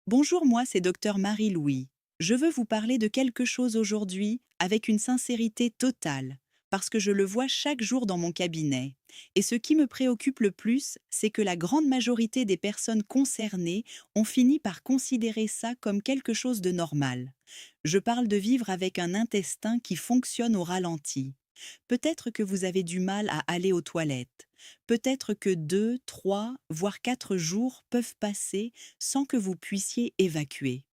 Bonjour, moi c'est docteur Marie-Louis. Je veux vous parler de quelque chose aujourd'hui avec une sincérité totale, parce que je le vois chaque jour dans mon cabinet. Et ce qui me préoccupe le plus, c'est que la grande majorité des personnes concernées ont fini par considérer ça comme quelque chose de normal. Je parle de vivre avec un intestin qui fonctionne au ralenti. Peut-être que vous avez du mal à aller aux toilettes. Peut-être que 2, 3, voire 4 jours peuvent passer sans que vous puissiez évacuer.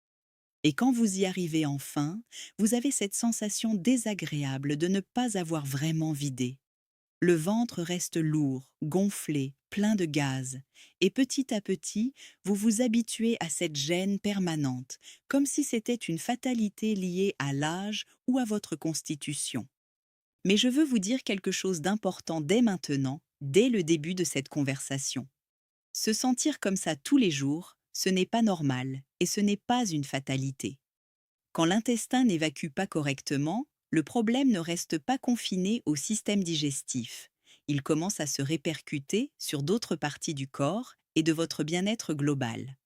Et quand vous y arrivez enfin, vous avez cette sensation désagréable de ne pas avoir vraiment vidé. Le ventre reste lourd, gonflé, plein de gaz, et petit à petit, vous vous habituez à cette gêne permanente, comme si c'était une fatalité liée à l'âge ou à votre constitution. Mais je veux vous dire quelque chose d'important dès maintenant, dès le début de cette conversation. Se sentir comme ça tous les jours, ce n'est pas normal et ce n'est pas une fatalité. Quand l'intestin n'évacue pas correctement, le problème ne reste pas confiné au système digestif. Il commence à se répercuter sur d'autres parties du corps et de votre bien-être global.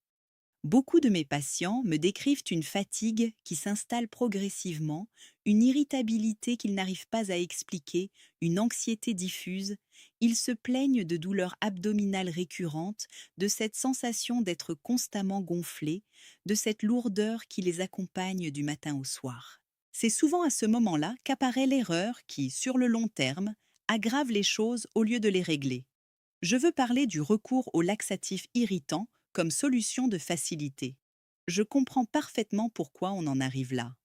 Beaucoup de mes patients me décrivent une fatigue qui s'installe progressivement, une irritabilité qu'ils n'arrivent pas à expliquer, une anxiété diffuse. Ils se plaignent de douleurs abdominales récurrentes, de cette sensation d'être constamment gonflés, de cette lourdeur qui les accompagne du matin au soir. C'est souvent à ce moment-là qu'apparaît l'erreur qui, sur le long terme, aggrave les choses au lieu de les régler. Je veux parler du recours aux laxatifs irritants comme solution de facilité. Je comprends parfaitement pourquoi on en arrive là.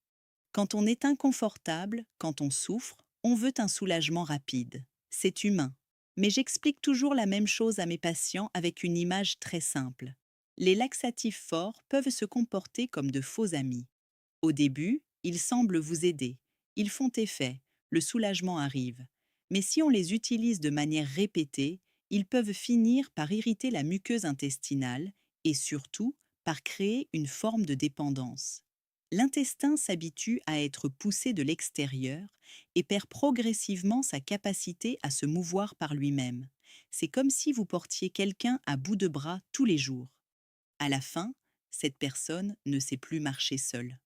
Quand on est inconfortable, quand on souffre, on veut un soulagement rapide. C'est humain. Mais j'explique toujours la même chose à mes patients avec une image très simple. Les laxatifs forts peuvent se comporter comme de faux amis. Au début, ils semblent vous aider. Ils font effet, le soulagement arrive. Mais si on les utilise de manière répétée, ils peuvent finir par irriter la muqueuse intestinale et surtout par créer une forme de dépendance. L'intestin s'habitue à être poussé de l'extérieur et perd progressivement sa capacité à se mouvoir par lui-même. C'est comme si vous portiez quelqu'un à bout de bras tous les jours. À la fin, cette personne ne sait plus marcher seule.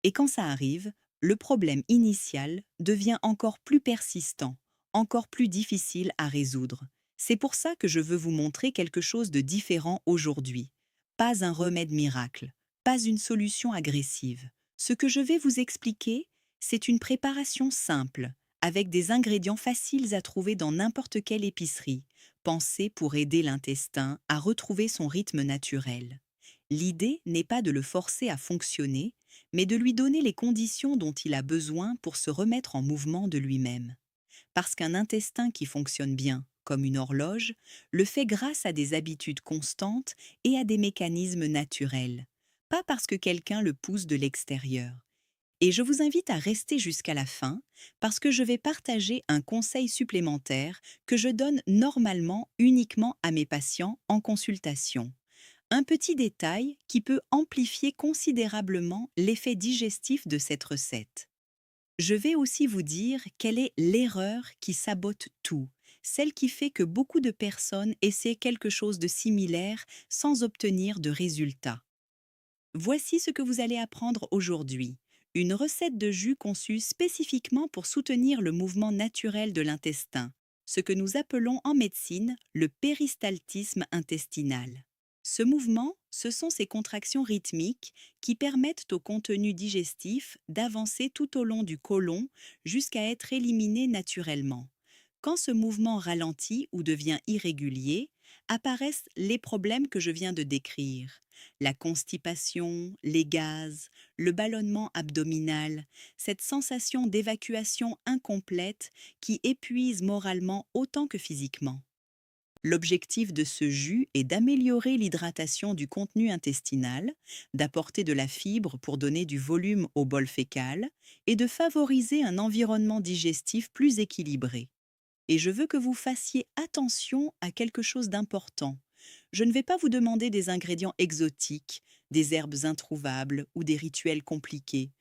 Et quand ça arrive, le problème initial devient encore plus persistant, encore plus difficile à résoudre. C'est pour ça que je veux vous montrer quelque chose de différent aujourd'hui. Pas un remède miracle, pas une solution agressive. Ce que je vais vous expliquer, c'est une préparation simple, avec des ingrédients faciles à trouver dans n'importe quelle épicerie, pensée pour aider l'intestin à retrouver son rythme naturel. L'idée n'est pas de le forcer à fonctionner, mais de lui donner les conditions dont il a besoin pour se remettre en mouvement de lui-même. Parce qu'un intestin qui fonctionne bien, comme une horloge, le fait grâce à des habitudes constantes et à des mécanismes naturels, pas parce que quelqu'un le pousse de l'extérieur. Et je vous invite à rester jusqu'à la fin, parce que je vais partager un conseil supplémentaire que je donne normalement uniquement à mes patients en consultation. Un petit détail qui peut amplifier considérablement l'effet digestif de cette recette. Je vais aussi vous dire quelle est l'erreur qui sabote tout, celle qui fait que beaucoup de personnes essaient quelque chose de similaire sans obtenir de résultat. Voici ce que vous allez apprendre aujourd'hui. Une recette de jus conçue spécifiquement pour soutenir le mouvement naturel de l'intestin, ce que nous appelons en médecine le péristaltisme intestinal. Ce mouvement, ce sont ces contractions rythmiques qui permettent au contenu digestif d'avancer tout au long du côlon jusqu'à être éliminé naturellement. Quand ce mouvement ralentit ou devient irrégulier, apparaissent les problèmes que je viens de décrire. La constipation, les gaz, le ballonnement abdominal, cette sensation d'évacuation incomplète qui épuise moralement autant que physiquement. L'objectif de ce jus est d'améliorer l'hydratation du contenu intestinal, d'apporter de la fibre pour donner du volume au bol fécal et de favoriser un environnement digestif plus équilibré. Et je veux que vous fassiez attention à quelque chose d'important. Je ne vais pas vous demander des ingrédients exotiques, des herbes introuvables ou des rituels compliqués.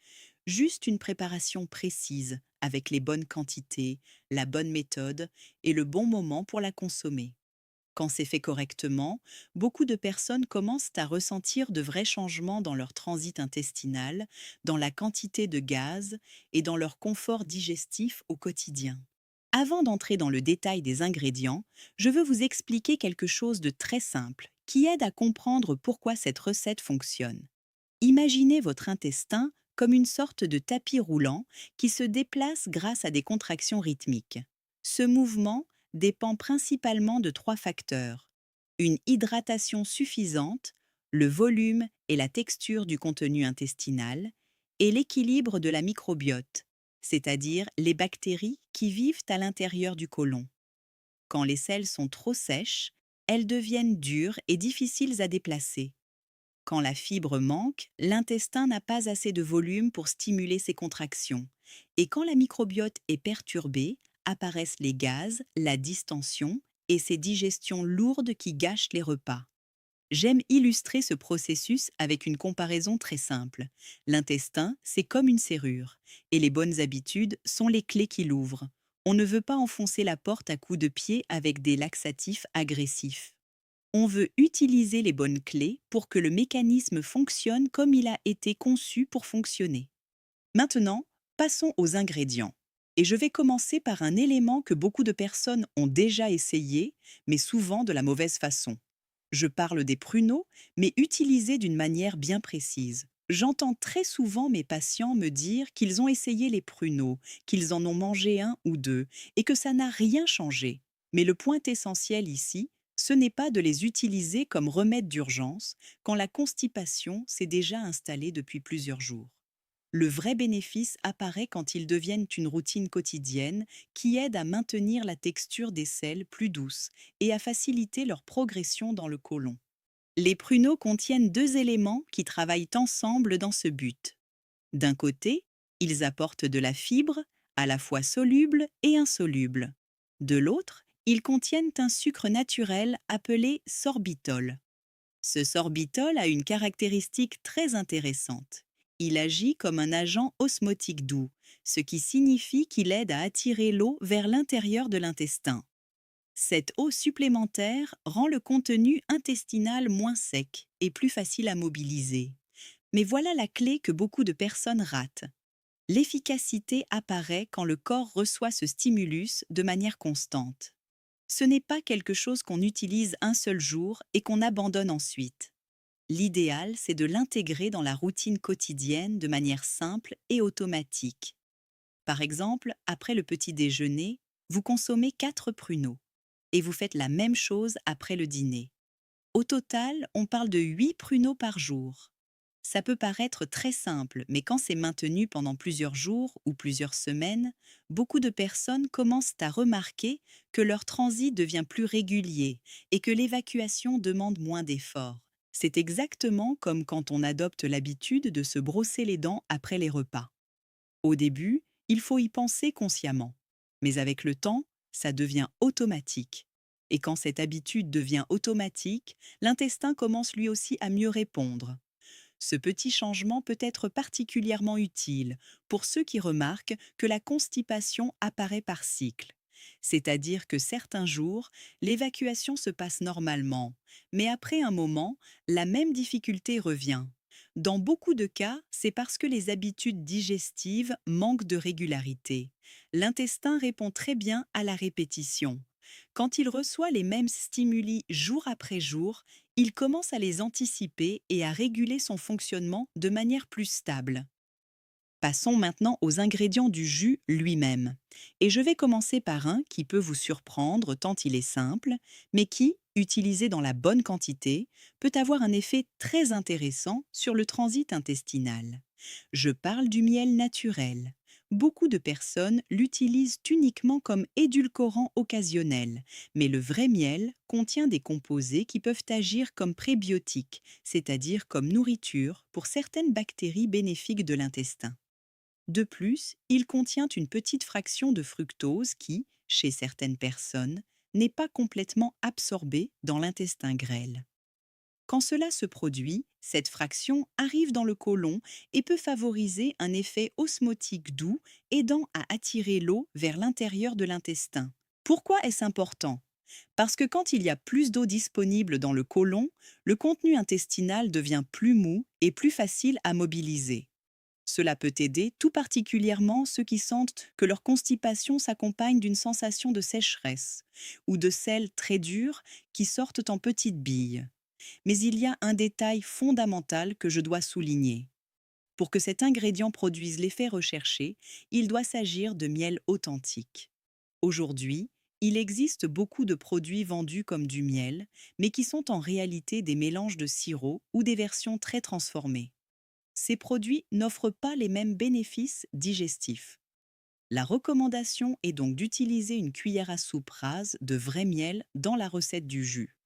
Juste une préparation précise, avec les bonnes quantités, la bonne méthode et le bon moment pour la consommer. Quand c'est fait correctement, beaucoup de personnes commencent à ressentir de vrais changements dans leur transit intestinal, dans la quantité de gaz et dans leur confort digestif au quotidien. Avant d'entrer dans le détail des ingrédients, je veux vous expliquer quelque chose de très simple qui aide à comprendre pourquoi cette recette fonctionne. Imaginez votre intestin comme une sorte de tapis roulant qui se déplace grâce à des contractions rythmiques. Ce mouvement dépend principalement de trois facteurs: une hydratation suffisante, le volume et la texture du contenu intestinal, et l'équilibre de la microbiote, c'est-à-dire les bactéries qui vivent à l'intérieur du côlon. Quand les selles sont trop sèches, elles deviennent dures et difficiles à déplacer. Quand la fibre manque, l'intestin n'a pas assez de volume pour stimuler ses contractions. Et quand la microbiote est perturbée, apparaissent les gaz, la distension et ces digestions lourdes qui gâchent les repas. J'aime illustrer ce processus avec une comparaison très simple. L'intestin, c'est comme une serrure, et les bonnes habitudes sont les clés qui l'ouvrent. On ne veut pas enfoncer la porte à coups de pied avec des laxatifs agressifs. On veut utiliser les bonnes clés pour que le mécanisme fonctionne comme il a été conçu pour fonctionner. Maintenant, passons aux ingrédients. Et je vais commencer par un élément que beaucoup de personnes ont déjà essayé, mais souvent de la mauvaise façon. Je parle des pruneaux, mais utilisés d'une manière bien précise. J'entends très souvent mes patients me dire qu'ils ont essayé les pruneaux, qu'ils en ont mangé un ou deux, et que ça n'a rien changé. Mais le point essentiel ici, ce n'est pas de les utiliser comme remède d'urgence quand la constipation s'est déjà installée depuis plusieurs jours. Le vrai bénéfice apparaît quand ils deviennent une routine quotidienne qui aide à maintenir la texture des selles plus douce et à faciliter leur progression dans le côlon. Les pruneaux contiennent deux éléments qui travaillent ensemble dans ce but. D'un côté, ils apportent de la fibre, à la fois soluble et insoluble. De l'autre, ils contiennent un sucre naturel appelé sorbitol. Ce sorbitol a une caractéristique très intéressante. Il agit comme un agent osmotique doux, ce qui signifie qu'il aide à attirer l'eau vers l'intérieur de l'intestin. Cette eau supplémentaire rend le contenu intestinal moins sec et plus facile à mobiliser. Mais voilà la clé que beaucoup de personnes ratent. L'efficacité apparaît quand le corps reçoit ce stimulus de manière constante. Ce n'est pas quelque chose qu'on utilise un seul jour et qu'on abandonne ensuite. L'idéal, c'est de l'intégrer dans la routine quotidienne de manière simple et automatique. Par exemple, après le petit déjeuner, vous consommez 4 pruneaux et vous faites la même chose après le dîner. Au total, on parle de 8 pruneaux par jour. Ça peut paraître très simple, mais quand c'est maintenu pendant plusieurs jours ou plusieurs semaines, beaucoup de personnes commencent à remarquer que leur transit devient plus régulier et que l'évacuation demande moins d'efforts. C'est exactement comme quand on adopte l'habitude de se brosser les dents après les repas. Au début, il faut y penser consciemment, mais avec le temps, ça devient automatique. Et quand cette habitude devient automatique, l'intestin commence lui aussi à mieux répondre. Ce petit changement peut être particulièrement utile pour ceux qui remarquent que la constipation apparaît par cycle. C'est-à-dire que certains jours, l'évacuation se passe normalement, mais après un moment, la même difficulté revient. Dans beaucoup de cas, c'est parce que les habitudes digestives manquent de régularité. L'intestin répond très bien à la répétition. Quand il reçoit les mêmes stimuli jour après jour, il commence à les anticiper et à réguler son fonctionnement de manière plus stable. Passons maintenant aux ingrédients du jus lui-même. Et je vais commencer par un qui peut vous surprendre tant il est simple, mais qui, utilisé dans la bonne quantité, peut avoir un effet très intéressant sur le transit intestinal. Je parle du miel naturel. Beaucoup de personnes l'utilisent uniquement comme édulcorant occasionnel, mais le vrai miel contient des composés qui peuvent agir comme prébiotiques, c'est-à-dire comme nourriture pour certaines bactéries bénéfiques de l'intestin. De plus, il contient une petite fraction de fructose qui, chez certaines personnes, n'est pas complètement absorbée dans l'intestin grêle. Quand cela se produit, cette fraction arrive dans le côlon et peut favoriser un effet osmotique doux aidant à attirer l'eau vers l'intérieur de l'intestin. Pourquoi est-ce important? Parce que quand il y a plus d'eau disponible dans le côlon, le contenu intestinal devient plus mou et plus facile à mobiliser. Cela peut aider tout particulièrement ceux qui sentent que leur constipation s'accompagne d'une sensation de sécheresse ou de selles très dures qui sortent en petites billes. Mais il y a un détail fondamental que je dois souligner. Pour que cet ingrédient produise l'effet recherché, il doit s'agir de miel authentique. Aujourd'hui, il existe beaucoup de produits vendus comme du miel, mais qui sont en réalité des mélanges de sirop ou des versions très transformées. Ces produits n'offrent pas les mêmes bénéfices digestifs. La recommandation est donc d'utiliser une cuillère à soupe rase de vrai miel dans la recette du jus.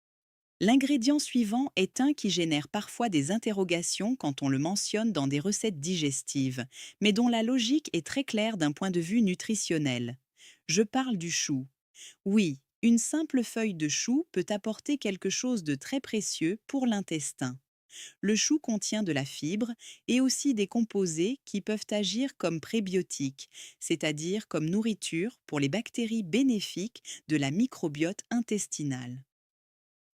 L'ingrédient suivant est un qui génère parfois des interrogations quand on le mentionne dans des recettes digestives, mais dont la logique est très claire d'un point de vue nutritionnel. Je parle du chou. Oui, une simple feuille de chou peut apporter quelque chose de très précieux pour l'intestin. Le chou contient de la fibre et aussi des composés qui peuvent agir comme prébiotiques, c'est-à-dire comme nourriture pour les bactéries bénéfiques de la microbiote intestinale.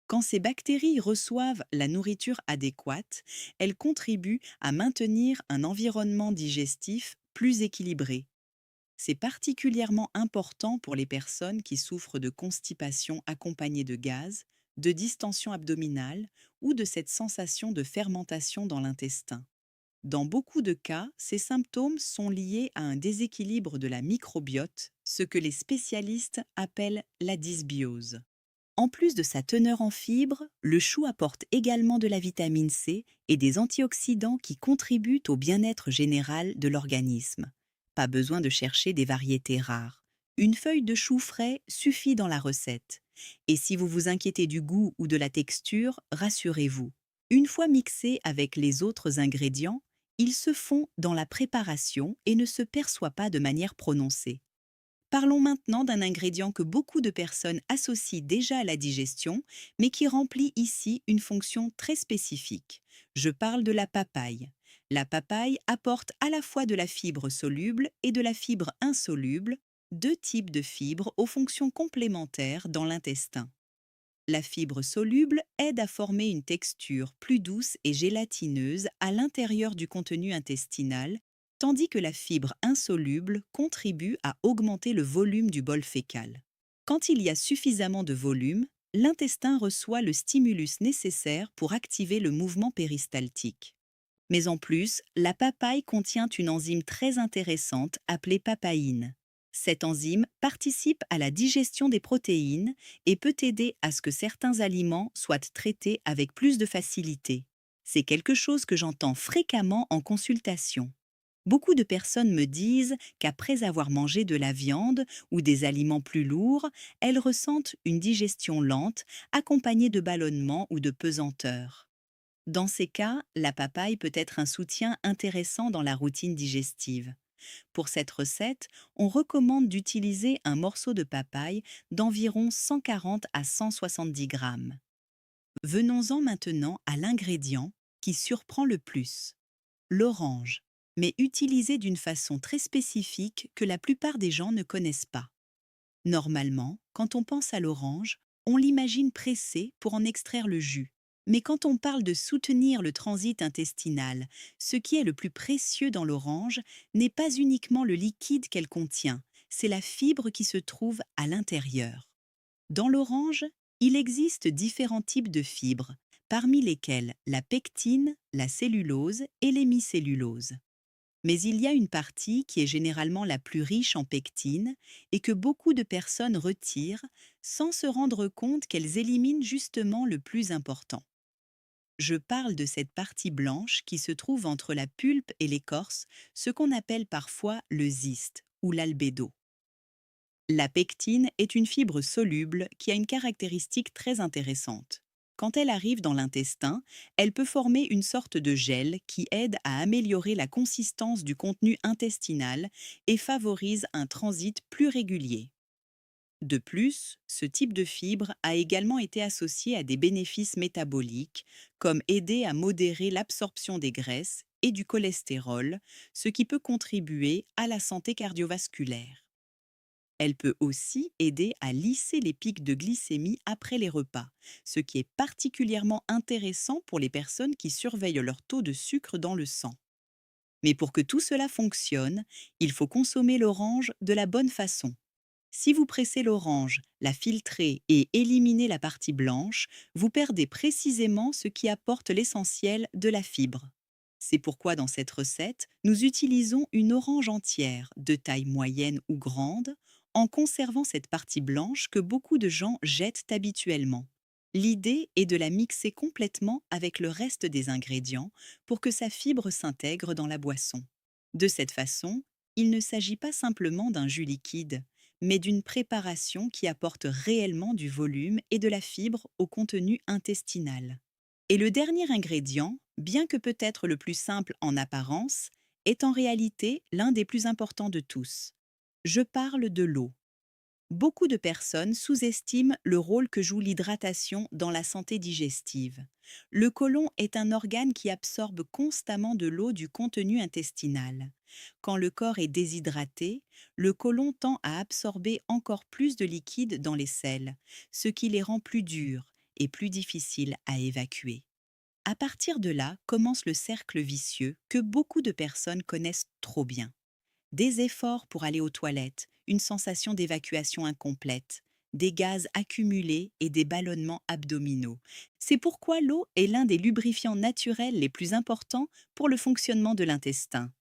Quand ces bactéries reçoivent la nourriture adéquate, elles contribuent à maintenir un environnement digestif plus équilibré. C'est particulièrement important pour les personnes qui souffrent de constipation accompagnée de gaz, de distension abdominale ou de cette sensation de fermentation dans l'intestin. Dans beaucoup de cas, ces symptômes sont liés à un déséquilibre de la microbiote, ce que les spécialistes appellent la dysbiose. En plus de sa teneur en fibres, le chou apporte également de la vitamine C et des antioxydants qui contribuent au bien-être général de l'organisme. Pas besoin de chercher des variétés rares. Une feuille de chou frais suffit dans la recette. Et si vous vous inquiétez du goût ou de la texture, rassurez-vous. Une fois mixés avec les autres ingrédients, ils se font dans la préparation et ne se perçoivent pas de manière prononcée. Parlons maintenant d'un ingrédient que beaucoup de personnes associent déjà à la digestion, mais qui remplit ici une fonction très spécifique. Je parle de la papaye. La papaye apporte à la fois de la fibre soluble et de la fibre insoluble, deux types de fibres aux fonctions complémentaires dans l'intestin. La fibre soluble aide à former une texture plus douce et gélatineuse à l'intérieur du contenu intestinal, tandis que la fibre insoluble contribue à augmenter le volume du bol fécal. Quand il y a suffisamment de volume, l'intestin reçoit le stimulus nécessaire pour activer le mouvement péristaltique. Mais en plus, la papaye contient une enzyme très intéressante appelée papaïne. Cette enzyme participe à la digestion des protéines et peut aider à ce que certains aliments soient traités avec plus de facilité. C'est quelque chose que j'entends fréquemment en consultation. Beaucoup de personnes me disent qu'après avoir mangé de la viande ou des aliments plus lourds, elles ressentent une digestion lente accompagnée de ballonnements ou de pesanteur. Dans ces cas, la papaye peut être un soutien intéressant dans la routine digestive. Pour cette recette, on recommande d'utiliser un morceau de papaye d'environ 140 à 170 grammes. Venons-en maintenant à l'ingrédient qui surprend le plus, l'orange, mais utilisé d'une façon très spécifique que la plupart des gens ne connaissent pas. Normalement, quand on pense à l'orange, on l'imagine pressée pour en extraire le jus. Mais quand on parle de soutenir le transit intestinal, ce qui est le plus précieux dans l'orange n'est pas uniquement le liquide qu'elle contient, c'est la fibre qui se trouve à l'intérieur. Dans l'orange, il existe différents types de fibres, parmi lesquelles la pectine, la cellulose et l'hémicellulose. Mais il y a une partie qui est généralement la plus riche en pectine et que beaucoup de personnes retirent sans se rendre compte qu'elles éliminent justement le plus important. Je parle de cette partie blanche qui se trouve entre la pulpe et l'écorce, ce qu'on appelle parfois le zyste ou l'albédo. La pectine est une fibre soluble qui a une caractéristique très intéressante. Quand elle arrive dans l'intestin, elle peut former une sorte de gel qui aide à améliorer la consistance du contenu intestinal et favorise un transit plus régulier. De plus, ce type de fibre a également été associé à des bénéfices métaboliques, comme aider à modérer l'absorption des graisses et du cholestérol, ce qui peut contribuer à la santé cardiovasculaire. Elle peut aussi aider à lisser les pics de glycémie après les repas, ce qui est particulièrement intéressant pour les personnes qui surveillent leur taux de sucre dans le sang. Mais pour que tout cela fonctionne, il faut consommer l'orange de la bonne façon. Si vous pressez l'orange, la filtrez et éliminez la partie blanche, vous perdez précisément ce qui apporte l'essentiel de la fibre. C'est pourquoi dans cette recette, nous utilisons une orange entière, de taille moyenne ou grande, en conservant cette partie blanche que beaucoup de gens jettent habituellement. L'idée est de la mixer complètement avec le reste des ingrédients pour que sa fibre s'intègre dans la boisson. De cette façon, il ne s'agit pas simplement d'un jus liquide, mais d'une préparation qui apporte réellement du volume et de la fibre au contenu intestinal. Et le dernier ingrédient, bien que peut-être le plus simple en apparence, est en réalité l'un des plus importants de tous. Je parle de l'eau. Beaucoup de personnes sous-estiment le rôle que joue l'hydratation dans la santé digestive. Le côlon est un organe qui absorbe constamment de l'eau du contenu intestinal. Quand le corps est déshydraté, le côlon tend à absorber encore plus de liquide dans les selles, ce qui les rend plus durs et plus difficiles à évacuer. À partir de là commence le cercle vicieux que beaucoup de personnes connaissent trop bien. Des efforts pour aller aux toilettes, une sensation d'évacuation incomplète, des gaz accumulés et des ballonnements abdominaux. C'est pourquoi l'eau est l'un des lubrifiants naturels les plus importants pour le fonctionnement de l'intestin.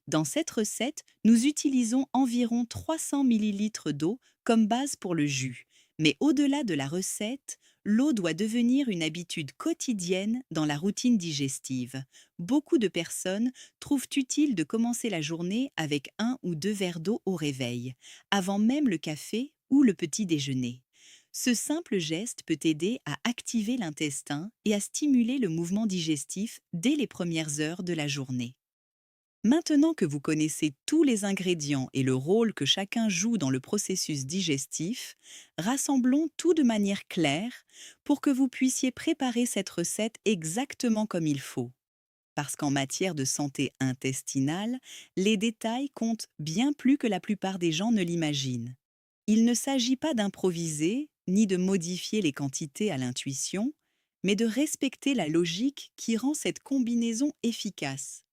Dans cette recette, nous utilisons environ 300 millilitres d'eau comme base pour le jus. Mais au-delà de la recette, l'eau doit devenir une habitude quotidienne dans la routine digestive. Beaucoup de personnes trouvent utile de commencer la journée avec un ou deux verres d'eau au réveil, avant même le café ou le petit déjeuner. Ce simple geste peut aider à activer l'intestin et à stimuler le mouvement digestif dès les premières heures de la journée. Maintenant que vous connaissez tous les ingrédients et le rôle que chacun joue dans le processus digestif, rassemblons tout de manière claire pour que vous puissiez préparer cette recette exactement comme il faut. Parce qu'en matière de santé intestinale, les détails comptent bien plus que la plupart des gens ne l'imaginent. Il ne s'agit pas d'improviser ni de modifier les quantités à l'intuition, mais de respecter la logique qui rend cette combinaison efficace.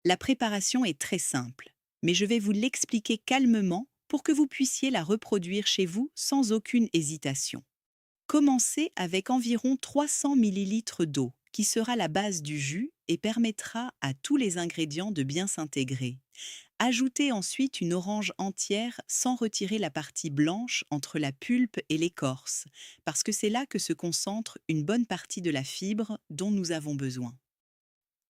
La préparation est très simple, mais je vais vous l'expliquer calmement pour que vous puissiez la reproduire chez vous sans aucune hésitation. Commencez avec environ 300 millilitres d'eau, qui sera la base du jus et permettra à tous les ingrédients de bien s'intégrer. Ajoutez ensuite une orange entière sans retirer la partie blanche entre la pulpe et l'écorce, parce que c'est là que se concentre une bonne partie de la fibre dont nous avons besoin.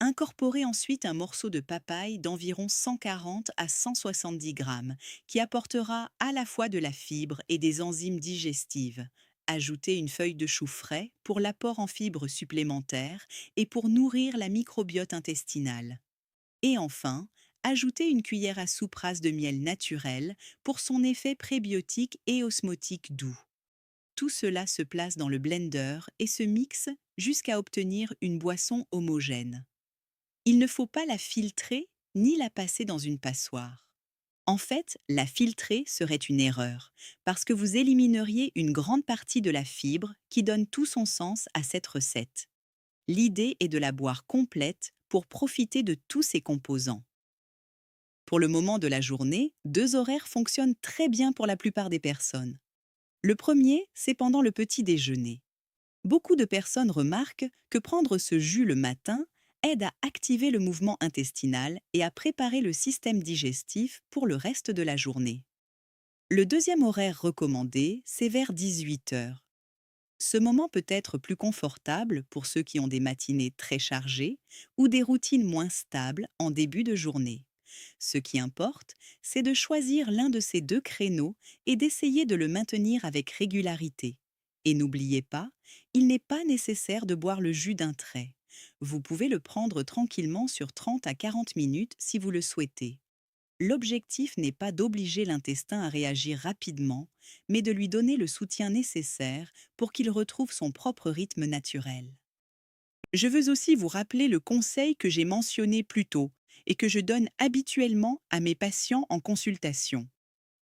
Incorporez ensuite un morceau de papaye d'environ 140 à 170 grammes, qui apportera à la fois de la fibre et des enzymes digestives. Ajoutez une feuille de chou frais pour l'apport en fibres supplémentaires et pour nourrir la microbiote intestinale. Et enfin, ajoutez une cuillère à soupe rase de miel naturel pour son effet prébiotique et osmotique doux. Tout cela se place dans le blender et se mixe jusqu'à obtenir une boisson homogène. Il ne faut pas la filtrer ni la passer dans une passoire. En fait, la filtrer serait une erreur, parce que vous élimineriez une grande partie de la fibre qui donne tout son sens à cette recette. L'idée est de la boire complète pour profiter de tous ses composants. Pour le moment de la journée, deux horaires fonctionnent très bien pour la plupart des personnes. Le premier, c'est pendant le petit déjeuner. Beaucoup de personnes remarquent que prendre ce jus le matin aide à activer le mouvement intestinal et à préparer le système digestif pour le reste de la journée. Le deuxième horaire recommandé, c'est vers 18 heures. Ce moment peut être plus confortable pour ceux qui ont des matinées très chargées ou des routines moins stables en début de journée. Ce qui importe, c'est de choisir l'un de ces deux créneaux et d'essayer de le maintenir avec régularité. Et n'oubliez pas, il n'est pas nécessaire de boire le jus d'un trait. Vous pouvez le prendre tranquillement sur 30 à 40 minutes si vous le souhaitez. L'objectif n'est pas d'obliger l'intestin à réagir rapidement, mais de lui donner le soutien nécessaire pour qu'il retrouve son propre rythme naturel. Je veux aussi vous rappeler le conseil que j'ai mentionné plus tôt et que je donne habituellement à mes patients en consultation.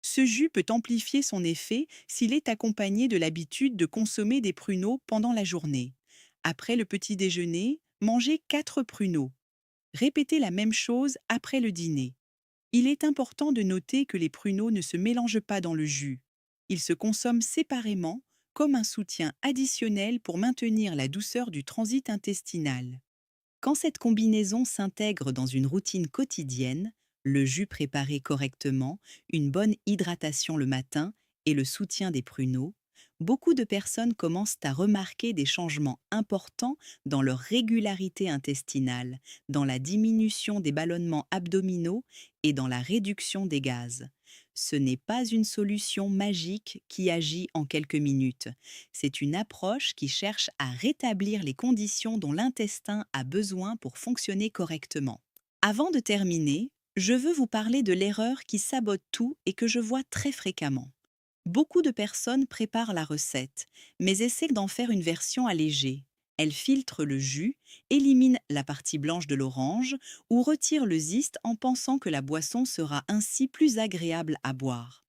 Ce jus peut amplifier son effet s'il est accompagné de l'habitude de consommer des pruneaux pendant la journée. Après le petit déjeuner, mangez 4 pruneaux. Répétez la même chose après le dîner. Il est important de noter que les pruneaux ne se mélangent pas dans le jus. Ils se consomment séparément comme un soutien additionnel pour maintenir la douceur du transit intestinal. Quand cette combinaison s'intègre dans une routine quotidienne, le jus préparé correctement, une bonne hydratation le matin et le soutien des pruneaux, beaucoup de personnes commencent à remarquer des changements importants dans leur régularité intestinale, dans la diminution des ballonnements abdominaux et dans la réduction des gaz. Ce n'est pas une solution magique qui agit en quelques minutes. C'est une approche qui cherche à rétablir les conditions dont l'intestin a besoin pour fonctionner correctement. Avant de terminer, je veux vous parler de l'erreur qui sabote tout et que je vois très fréquemment. Beaucoup de personnes préparent la recette, mais essaient d'en faire une version allégée. Elles filtrent le jus, éliminent la partie blanche de l'orange ou retirent le zeste en pensant que la boisson sera ainsi plus agréable à boire.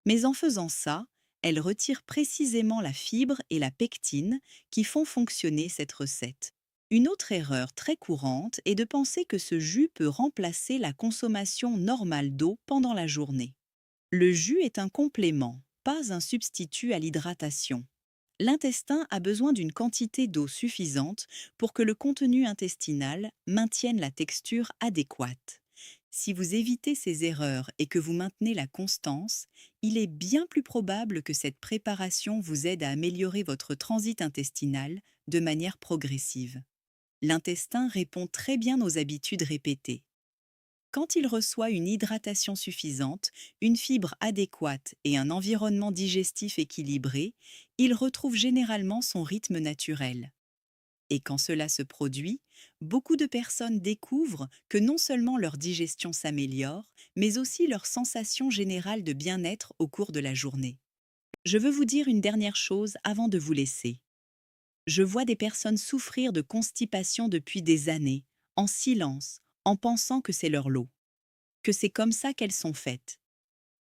Mais en faisant ça, elles retirent précisément la fibre et la pectine qui font fonctionner cette recette. Une autre erreur très courante est de penser que ce jus peut remplacer la consommation normale d'eau pendant la journée. Le jus est un complément, pas un substitut à l'hydratation. L'intestin a besoin d'une quantité d'eau suffisante pour que le contenu intestinal maintienne la texture adéquate. Si vous évitez ces erreurs et que vous maintenez la constance, il est bien plus probable que cette préparation vous aide à améliorer votre transit intestinal de manière progressive. L'intestin répond très bien aux habitudes répétées. Quand il reçoit une hydratation suffisante, une fibre adéquate et un environnement digestif équilibré, il retrouve généralement son rythme naturel. Et quand cela se produit, beaucoup de personnes découvrent que non seulement leur digestion s'améliore, mais aussi leur sensation générale de bien-être au cours de la journée. Je veux vous dire une dernière chose avant de vous laisser. Je vois des personnes souffrir de constipation depuis des années, en silence, en pensant que c'est leur lot, que c'est comme ça qu'elles sont faites.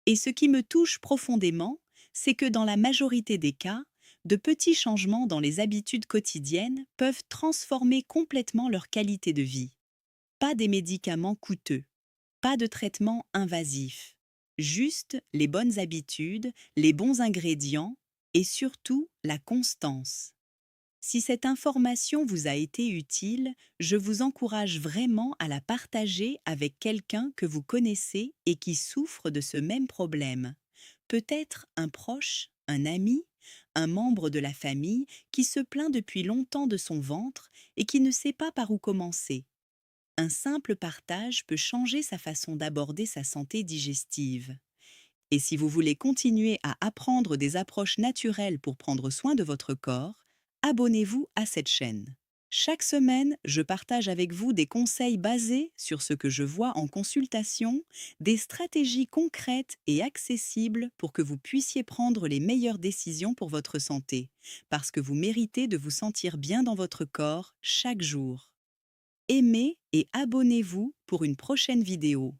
Et ce qui me touche profondément, c'est que dans la majorité des cas, de petits changements dans les habitudes quotidiennes peuvent transformer complètement leur qualité de vie. Pas des médicaments coûteux, pas de traitements invasifs, juste les bonnes habitudes, les bons ingrédients et surtout la constance. Si cette information vous a été utile, je vous encourage vraiment à la partager avec quelqu'un que vous connaissez et qui souffre de ce même problème. Peut-être un proche, un ami, un membre de la famille qui se plaint depuis longtemps de son ventre et qui ne sait pas par où commencer. Un simple partage peut changer sa façon d'aborder sa santé digestive. Et si vous voulez continuer à apprendre des approches naturelles pour prendre soin de votre corps, abonnez-vous à cette chaîne. Chaque semaine, je partage avec vous des conseils basés sur ce que je vois en consultation, des stratégies concrètes et accessibles pour que vous puissiez prendre les meilleures décisions pour votre santé, parce que vous méritez de vous sentir bien dans votre corps chaque jour. Aimez et abonnez-vous pour une prochaine vidéo.